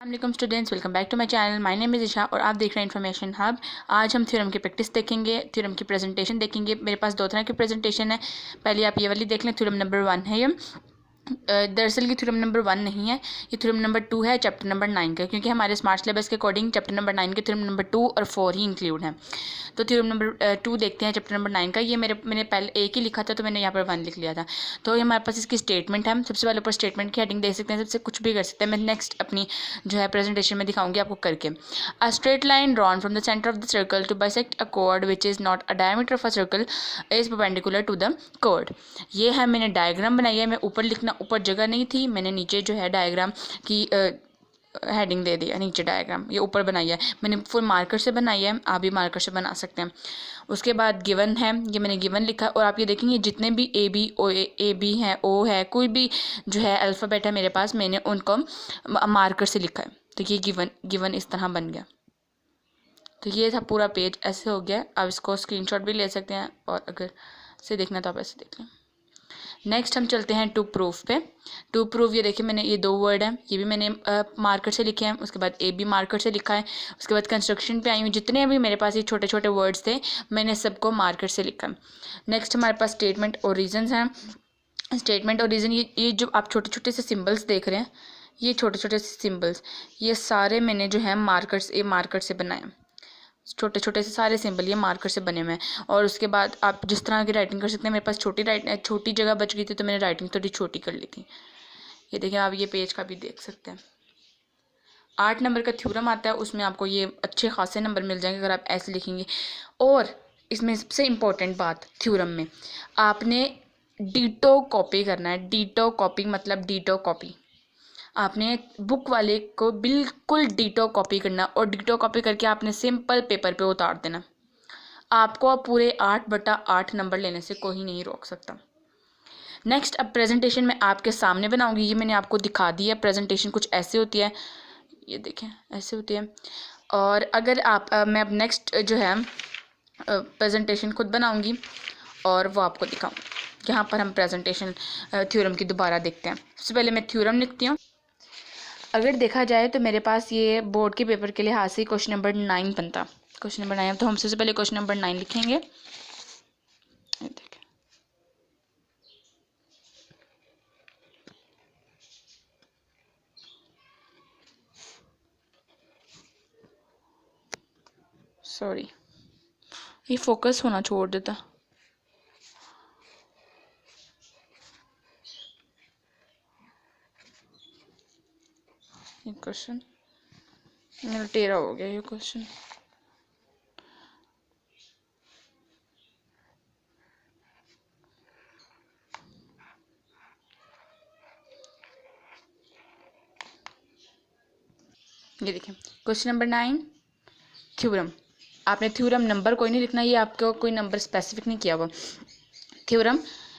अस्सलाम students, welcome back to my channel. My name is Isha और आप देख रहे हैं इन्फॉर्मेशन हब। आज हम थ्योरम की प्रैक्टिस देखेंगे, थ्योरम की प्रेजेंटेशन देखेंगे। मेरे पास दो तरह की प्रेजेंटेशन है। पहले आप ये वाली देख लें, थ्योरम नंबर 1 है ये। दरअसल ये थ्योरम नंबर 1 नहीं है, ये थ्योरम नंबर 2 है, चैप्टर नंबर 9 का, क्योंकि हमारे स्मार्ट सिलेबस के अकॉर्डिंग चैप्टर नंबर 9 के थ्योरम नंबर 2 और 4 ही इंक्लूड हैं। तो थ्योरम नंबर 2 देखते हैं, चैप्टर नंबर 9 का। ये मैंने पहले एक ही लिखा था, तो मैंने यहाँ पर 1 लिख लिया था। तो ये हमारे पास इसकी स्टेटमेंट है। सबसे पहले ऊपर स्टेटमेंट की हेडिंग दे सकते हैं, सबसे कुछ भी कर सकते हैं। मैं नेक्स्ट अपनी जो है प्रेजेंटेशन में दिखाऊंगी आपको करके। A straight line drawn from the centre of the circle to bisect a code which is not a diameter of a circle is perpendicular to the code. ये है, मैंने डायग्राम बनाई है। मैं ऊपर लिखना, ऊपर जगह नहीं थी, मैंने नीचे जो है डायग्राम की हेडिंग दे दिया, नीचे डायग्राम ये ऊपर बनाई है। मैंने फुल मार्कर से बनाई है, आप भी मार्कर से बना सकते हैं। उसके बाद गिवन है, ये मैंने गिवन लिखा। और आप ये देखेंगे जितने भी ए बी हैं, ओ है, कोई भी जो है अल्फ़ाबेट है मेरे पास, मैंने उनको मार्कर से लिखा है। तो ये गिवन इस तरह बन गया। तो ये था पूरा पेज, ऐसे हो गया। आप इसको स्क्रीनशॉट भी ले सकते हैं, और अगर से देखना तो आप ऐसे देख लें। नेक्स्ट हम चलते हैं टू प्रूफ पे। टू प्रूफ, ये देखिए मैंने ये 2 वर्ड हैं, ये भी मैंने मार्कर से लिखे हैं। उसके बाद ए बी मार्कर से लिखा है। उसके बाद कंस्ट्रक्शन पे आई हूँ, जितने भी मेरे पास ये छोटे छोटे वर्ड्स थे मैंने सबको मार्कर से लिखा। नेक्स्ट हमारे पास स्टेटमेंट और रीजंस हैं। स्टेटमेंट और रीज़न, ये जो आप छोटे छोटे से सिम्बल्स देख रहे हैं, ये छोटे छोटे से सिम्बल्स, ये सारे मैंने जो है मार्कर से बनाए। छोटे छोटे से सारे सिंबल ये मार्कर से बने हुए हैं। और उसके बाद आप जिस तरह की राइटिंग कर सकते हैं। मेरे पास छोटी जगह बच गई थी, तो मैंने राइटिंग थोड़ी छोटी कर ली थी। ये देखिए, आप ये पेज का भी देख सकते हैं। 8 नंबर का थ्योरम आता है, उसमें आपको ये अच्छे खासे नंबर मिल जाएंगे अगर आप ऐसे लिखेंगे। और इसमें सबसे इम्पोर्टेंट बात, थ्योरम में आपने डीटो कॉपी करना है। डीटो कॉपी मतलब डीटो कॉपी, आपने बुक वाले को बिल्कुल डीटो कॉपी करना। और डीटो कॉपी करके आपने सिंपल पेपर पे उतार देना। आपको पूरे 8/8 नंबर लेने से कोई नहीं रोक सकता। नेक्स्ट, अब प्रेजेंटेशन मैं आपके सामने बनाऊंगी। ये मैंने आपको दिखा दी है। प्रेजेंटेशन कुछ ऐसे होती है, ये देखें ऐसे होती है। और अगर आप मैं अब नेक्स्ट जो है प्रेजेंटेशन खुद बनाऊंगी और वो आपको दिखाऊंगी। यहाँ पर हम प्रेजेंटेशन थ्योरम की दोबारा देखते हैं। सबसे पहले मैं थ्योरम लिखती हूँ। अगर देखा जाए तो मेरे पास ये बोर्ड के पेपर के लिहाज से क्वेश्चन नंबर 9 बनता। क्वेश्चन नंबर 9, तो हम सबसे पहले क्वेश्चन नंबर 9 लिखेंगे। सॉरी, ये फोकस होना छोड़ देता। ये क्वेश्चन मेरा टेढ़ा हो गया। ये क्वेश्चन ये देखिए, क्वेश्चन नंबर 9 थ्योरम। आपने थ्योरम नंबर कोई नहीं लिखना, ये आपको कोई नंबर स्पेसिफिक नहीं किया हुआ। थ्योरम,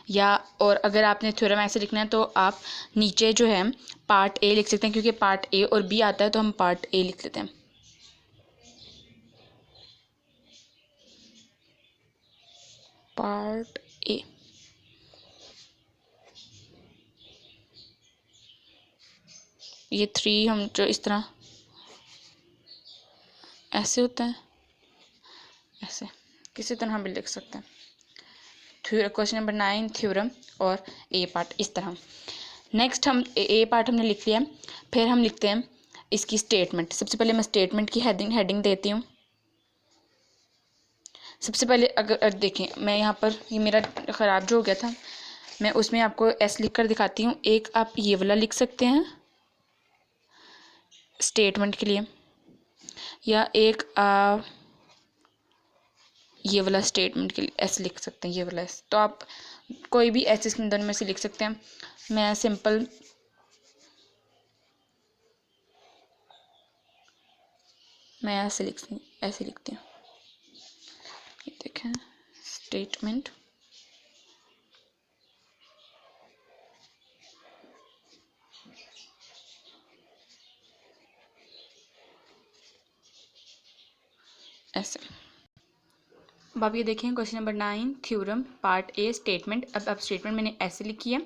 या और अगर आपने थ्योरम ऐसे लिखना है तो आप नीचे जो है पार्ट ए लिख सकते हैं, क्योंकि पार्ट ए और बी आता है, तो हम पार्ट ए लिख लेते हैं। पार्ट ए, ये 3 हम जो इस तरह ऐसे होता है, ऐसे किसी तरह भी लिख सकते हैं। क्वेश्चन नंबर 9 थ्योरम और ए पार्ट इस तरह। नेक्स्ट हम ए पार्ट हमने लिख लिया। फिर हम लिखते हैं इसकी स्टेटमेंट। सबसे पहले मैं स्टेटमेंट की हेडिंग देती हूँ। सबसे पहले अगर देखें, मैं यहाँ पर ये मेरा ख़राब जो हो गया था, मैं उसमें आपको एस लिख कर दिखाती हूँ। एक आप ये वाला लिख सकते हैं स्टेटमेंट के लिए, या एक ये वाला स्टेटमेंट के लिए एस लिख सकते हैं, ये वाला एस। तो आप कोई भी एस इसमें दोनों में से लिख सकते हैं। मैं सिंपल ऐसे लिखती हूँ। ये देखें, स्टेटमेंट ऐसे। अब आप ये देखें, question number 9 theorem part A statement. अब स्टेटमेंट मैंने ऐसे लिखी है।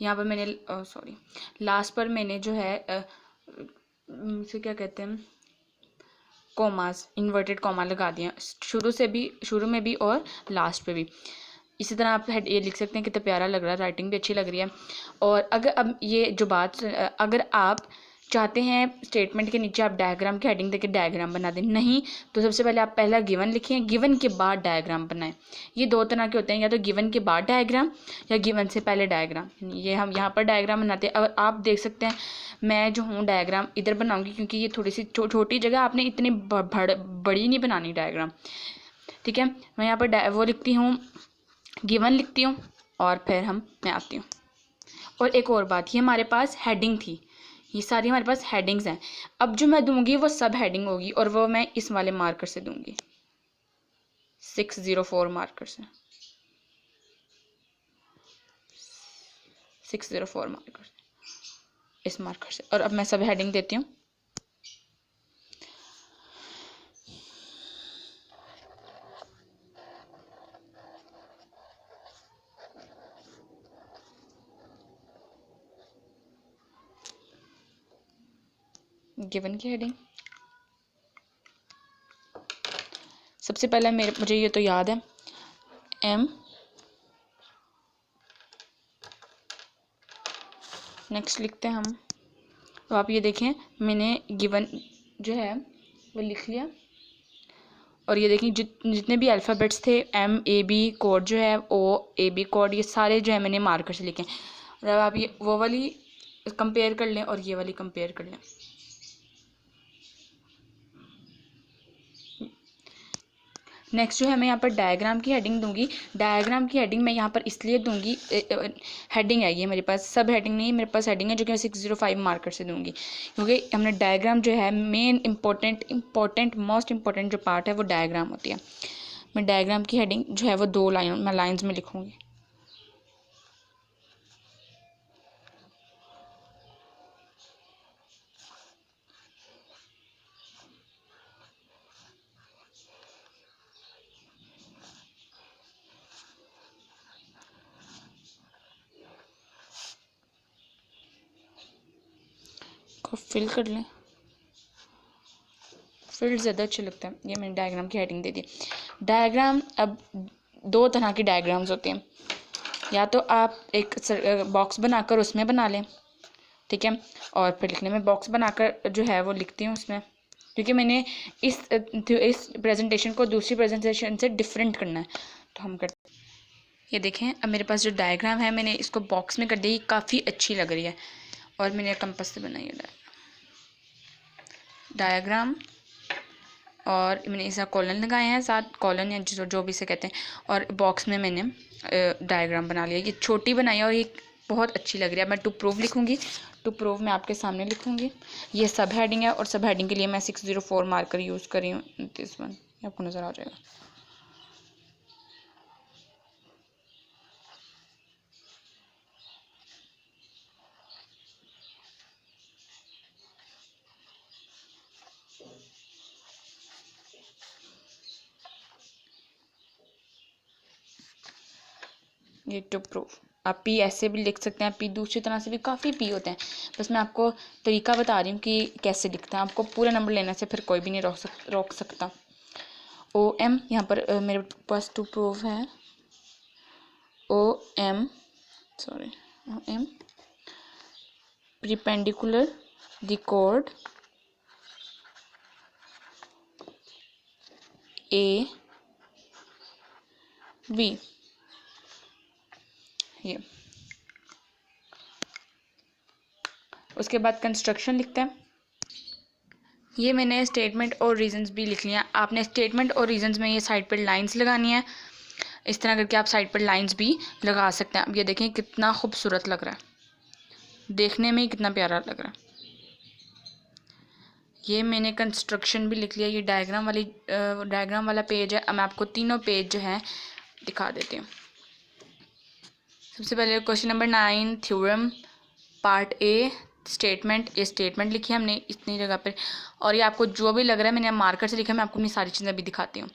यहाँ पर मैंने सॉरी, लास्ट पर मैंने जो है इसे क्या कहते हैं, कॉमास, इन्वर्टेड कॉमा लगा दिया शुरू में भी और लास्ट पे भी। इसी तरह आप हेड ये लिख सकते हैं, कितना प्यारा लग रहा है, राइटिंग भी अच्छी लग रही है। और अगर अब ये जो बात, अगर आप चाहते हैं स्टेटमेंट के नीचे आप डायग्राम की हेडिंग देके डायग्राम बना दें, नहीं तो सबसे पहले आप पहला गिवन लिखें, गिवन के बाद डायग्राम बनाएं। ये दो तरह के होते हैं, या तो गिवन के बाद डायग्राम या गिवन से पहले डायग्राम। ये हम यहाँ पर डायग्राम बनाते हैं। और आप देख सकते हैं मैं जो हूँ डायग्राम इधर बनाऊँगी, क्योंकि ये थोड़ी सी छोटी जगह, आपने इतनी बड़ी नहीं बनानी डायग्राम, ठीक है। मैं यहाँ पर वो लिखती हूँ, गिवन लिखती हूँ, और फिर मैं आती हूँ। और एक और बात, ये हमारे पास हेडिंग थी, ये सारी हमारे पास हेडिंग्स हैं। अब जो मैं दूंगी वो सब हेडिंग होगी, और वो मैं इस वाले मार्कर से दूंगी, 604 मार्कर से, 604 मार्कर, इस मार्कर से। और अब मैं सब हेडिंग देती हूँ। गिवन की हेडिंग सबसे पहले मुझे ये तो याद है, एम, नेक्स्ट लिखते हैं हम। तो आप ये देखें, मैंने गिवन जो है वो लिख लिया। और ये देखें जितने भी अल्फ़ाबेट्स थे, MAB कोड जो है, OAB कोड, ये सारे जो है मैंने मार्कर से लिखे। और अब आप ये वो वाली कंपेयर कर लें और ये वाली कंपेयर कर लें। नेक्स्ट जो है मैं यहाँ पर डायग्राम की हेडिंग दूंगी। डायग्राम की हेडिंग मैं यहाँ पर इसलिए दूंगी, हेडिंग है ये मेरे पास, सब हेडिंग नहीं, मेरे पास हेडिंग है जो कि मैं 605 मार्कर से दूंगी, क्योंकि हमने डायग्राम जो है मेन मोस्ट इम्पोर्टेंट जो पार्ट है वो डायग्राम होती है। मैं डायग्राम की हेडिंग जो है वो 2 लाइन्स में लिखूँगी। को फिल कर लें, फिल ज़्यादा अच्छे लगता है। ये मैंने डायग्राम की हेडिंग दे दी। डायग्राम, अब 2 तरह की डायग्राम्स होते हैं, या तो आप एक बॉक्स बनाकर उसमें बना लें, ठीक है, और फिर लिखने में बॉक्स बनाकर जो है वो लिखती हूँ उसमें, क्योंकि मैंने इस प्रेजेंटेशन को दूसरी प्रेजेंटेशन से डिफरेंट करना है, तो हम करते हैं। ये देखें, अब मेरे पास जो डायग्राम है मैंने इसको बॉक्स में कर दी, काफ़ी अच्छी लग रही है। और मैंने कंपास से बनाई है डायग्राम, और मैंने ऐसा कॉलन लगाए हैं, 7 कॉलन या जो भी से कहते हैं, और बॉक्स में मैंने डायग्राम बना लिया। ये छोटी बनाई है और ये बहुत अच्छी लग रही है। मैं टू प्रूव लिखूँगी, टू प्रूव मैं आपके सामने लिखूँगी। ये सब हेडिंग है, और सब हेडिंग के लिए मैं 604 मार्कर यूज़ कर रही हूँ। दिस वन आपको नज़र आ जाएगा। ये टू प्रूव, आप पी ऐसे भी लिख सकते हैं, पी दूसरी तरह से भी काफ़ी पी होते हैं, बस मैं आपको तरीका बता रही हूँ कि कैसे लिखते हैं। आपको पूरे नंबर लेने से फिर कोई भी नहीं रोक सकता। OM यहाँ पर मेरे पास टू प्रूव है, OM perpendicular the chord AB, ये। उसके बाद कंस्ट्रक्शन लिखते हैं। ये मैंने स्टेटमेंट और रीजंस भी लिख लिया। आपने स्टेटमेंट और रीजंस में ये साइड पर लाइंस लगानी है, इस तरह करके आप साइड पर लाइंस भी लगा सकते हैं। अब ये देखें कितना खूबसूरत लग रहा है, देखने में ही कितना प्यारा लग रहा है। ये मैंने कंस्ट्रक्शन भी लिख लिया। ये डायग्राम वाला पेज है। अब मैं आपको तीनों पेज जो है दिखा देती हूँ। सबसे पहले question number 9 theorem part A statement, ये स्टेटमेंट लिखी है हमने इतनी जगह पर, और ये आपको जो भी लग रहा है मैंने मार्कर से लिखा है। मैं आपको अपनी सारी चीज़ें भी दिखाती हूँ।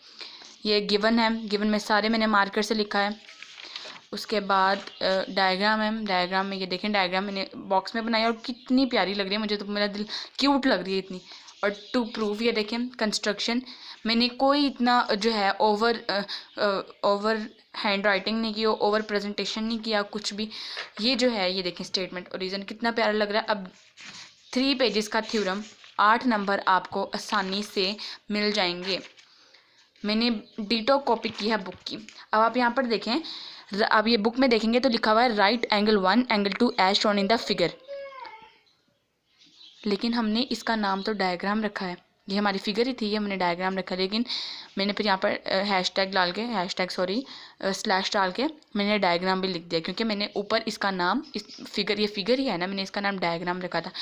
ये गिवन है, गिवन में सारे मैंने मार्कर से लिखा है। उसके बाद डायग्राम है। डायग्राम में ये देखें, डायग्राम मैंने बॉक्स में बनाई और कितनी प्यारी लग रही है, मुझे तो मेरा दिल क्यूट लग रही है इतनी। और टू प्रूफ ये देखें कंस्ट्रक्शन, मैंने कोई इतना जो है ओवर हैंड राइटिंग नहीं की, ओवर प्रेजेंटेशन नहीं किया कुछ भी। ये जो है ये देखें स्टेटमेंट और रीज़न कितना प्यारा लग रहा है। अब 3 पेजेस का थ्योरम, 8 नंबर आपको आसानी से मिल जाएंगे। मैंने डिटो कॉपी की है बुक की। अब आप यहाँ पर देखें, अब ये बुक में देखेंगे तो लिखा हुआ है right angle 1 angle 2 as shown in the figure, लेकिन हमने इसका नाम तो डायग्राम रखा है। ये हमारी फिगर ही थी, ये हमने डायग्राम रखा है, लेकिन मैंने फिर यहाँ पर स्लैश डाल के मैंने डायग्राम भी लिख दिया, क्योंकि मैंने ऊपर इसका नाम, इस फिगर, ये फिगर ही है ना, मैंने इसका नाम डायग्राम रखा था।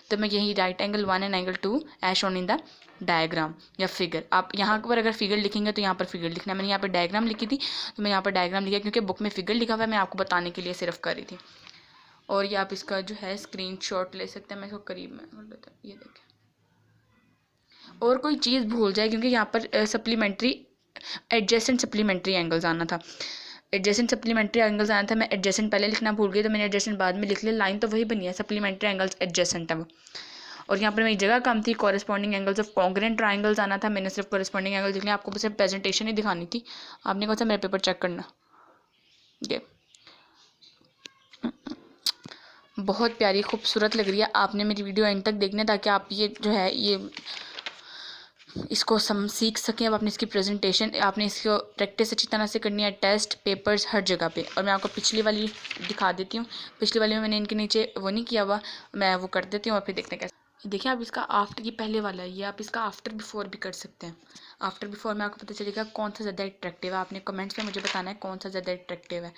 तो मैं यही right angle 1 and angle 2 as shown in the diagram या फिगर। आप यहाँ पर अगर फिगर लिखेंगे तो यहाँ पर फिगर लिखना है। मैंने यहाँ पर डायग्राम लिखी थी तो मैं यहाँ पर डायग्राम लिखा, क्योंकि बुक में फिगर लिखा हुआ है, मैं आपको बताने के लिए सिर्फ कर रही थी। और ये आप इसका जो है स्क्रीनशॉट ले सकते हैं। मैं इसको करीब में कर लेता हूँ, ये देखें। और कोई चीज़ भूल जाए, क्योंकि यहाँ पर सप्लीमेंट्री एडजेसेंट सप्लीमेंट्री एंगल्स आना था, एडजेसेंट सप्लीमेंट्री एंगल्स आना था। मैं एडजेसेंट पहले लिखना भूल गई, तो मैंने एडजेसेंट बाद में लिख लिया। लाइन तो वही बनी है, सप्लीमेंट्री एंगल्स एडजेसेंट है वो। और यहाँ पर मेरी जगह कम थी, corresponding angles of congruent triangles आना था, मैंने सिर्फ कॉरेस्पॉन्डिंग एंगल लिख लिया। आपको सिर्फ प्रेजेंटेशन ही दिखानी थी, आपने कहा था मेरा पेपर चेक करना। ये बहुत प्यारी खूबसूरत लग रही है। आपने मेरी वीडियो एंड तक देखना है, ताकि आप ये जो है ये इसको सीख सकें। अब आपने इसकी प्रेजेंटेशन, आपने इसको प्रैक्टिस अच्छी तरह से करनी है, टेस्ट पेपर्स हर जगह पे। और मैं आपको पिछली वाली दिखा देती हूँ। पिछली वाली में मैंने इनके नीचे वो नहीं किया हुआ, मैं वो कर देती हूँ और फिर देखते हैं कैसे। देखिए आप इसका आफ्टर, ये पहले वाला है, ये आप इसका आफ्टर बिफोर भी कर सकते हैं। आफ्टर बिफोर में आपको पता चलेगा कौन सा ज़्यादा अट्रैक्टिव है। आपने कमेंट्स में मुझे बताना है कौन सा ज़्यादा अट्रैक्टिव है,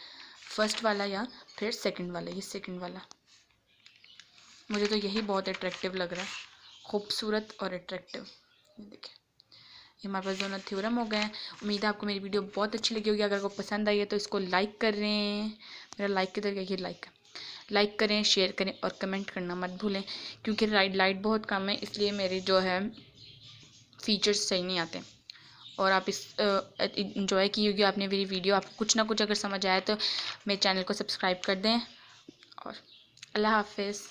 फर्स्ट वाला या फिर सेकेंड वाला। ये सेकेंड वाला, मुझे तो यही बहुत अट्रैक्टिव लग रहा है, खूबसूरत और अट्रैक्टिव। ये देखिए, ये हमारे पास दोनों थ्योरम हो गए हैं। उम्मीद है आपको मेरी वीडियो बहुत अच्छी लगी होगी। अगर आपको पसंद आई है तो इसको लाइक करें, मेरा लाइक किधर गया, ये लाइक करें, शेयर करें और कमेंट करना मत भूलें, क्योंकि लाइट बहुत कम है, इसलिए मेरे जो है फीचर्स सही नहीं आते। और आप इस इंजॉय की होगी आपने मेरी वीडियो। आपको कुछ ना कुछ अगर समझ आए तो मेरे चैनल को सब्सक्राइब कर दें। और अल्लाह हाफिज़।